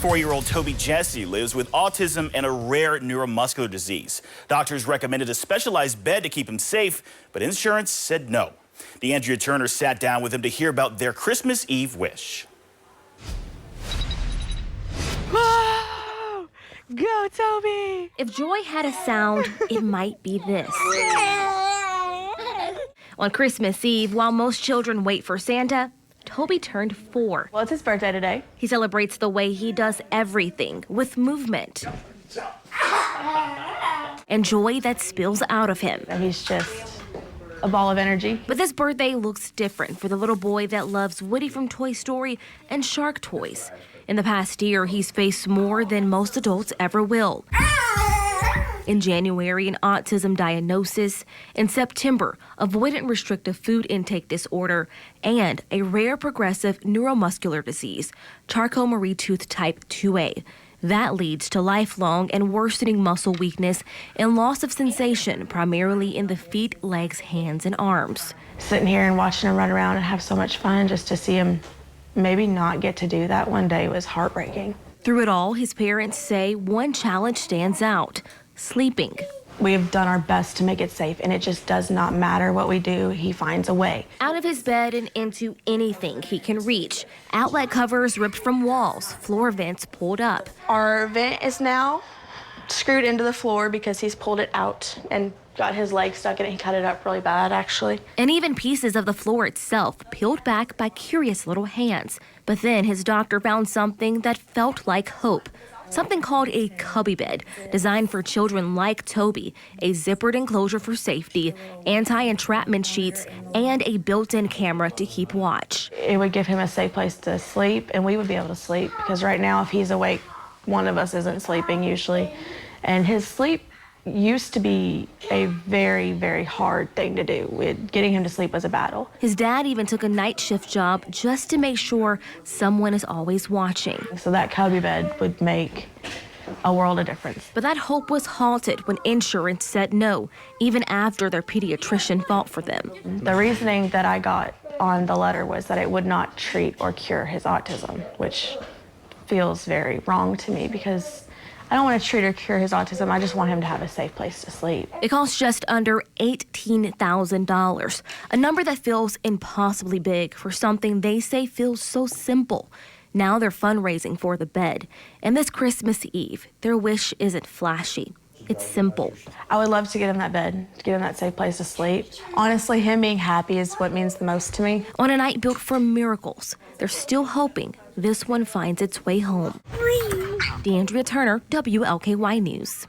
4-year-old Toby Jesse lives with autism and a rare neuromuscular disease. Doctors recommended a specialized bed to keep him safe, but insurance said no. DeAndrea Turner sat down with him to hear about their Christmas Eve wish. Whoa! Go, Toby! If joy had a sound, it might be this. On Christmas Eve, while most children wait for Santa, Toby turned 4. Well, it's his birthday today. He celebrates the way he does everything, with movement and joy that spills out of him. He's just a ball of energy. But this birthday looks different for the little boy that loves Woody from Toy Story and Shark toys. In the past year, he's faced more than most adults ever will. In January, an autism diagnosis. In September, avoidant restrictive food intake disorder, and a rare progressive neuromuscular disease, Charcot-Marie-Tooth type 2A. That leads to lifelong and worsening muscle weakness and loss of sensation, primarily in the feet, legs, hands, and arms. Sitting here and watching him run around and have so much fun, just to see him maybe not get to do that one day was heartbreaking. Through it all, his parents say one challenge stands out: sleeping. We have done our best to make it safe, and it just does not matter what we do. He finds a way. Out of his bed and into anything he can reach. Outlet covers ripped from walls, floor vents pulled up. Our vent is now screwed into the floor because he's pulled it out and got his leg stuck in it. He cut it up really bad, actually. And even pieces of the floor itself peeled back by curious little hands. But then his doctor found something that felt like hope. Something called a cubby bed, designed for children like Toby, a zippered enclosure for safety, anti-entrapment sheets, and a built-in camera to keep watch. It would give him a safe place to sleep, and we would be able to sleep, because right now, if he's awake, one of us isn't sleeping usually. And his sleep used to be a very, very hard thing to do. Getting him to sleep was a battle. His dad even took a night shift job just to make sure someone is always watching. So that cubby bed would make a world of difference. But that hope was halted when insurance said no, even after their pediatrician fought for them. The reasoning that I got on the letter was that it would not treat or cure his autism, which feels very wrong to me, because I don't want to treat or cure his autism. I just want him to have a safe place to sleep. It costs just under $18,000, a number that feels impossibly big for something they say feels so simple. Now they're fundraising for the bed. And this Christmas Eve, their wish isn't flashy. It's simple. I would love to get him that bed, to get him that safe place to sleep. Honestly, him being happy is what means the most to me. On a night built for miracles, they're still hoping this one finds its way home. DeAndrea Turner, WLKY News.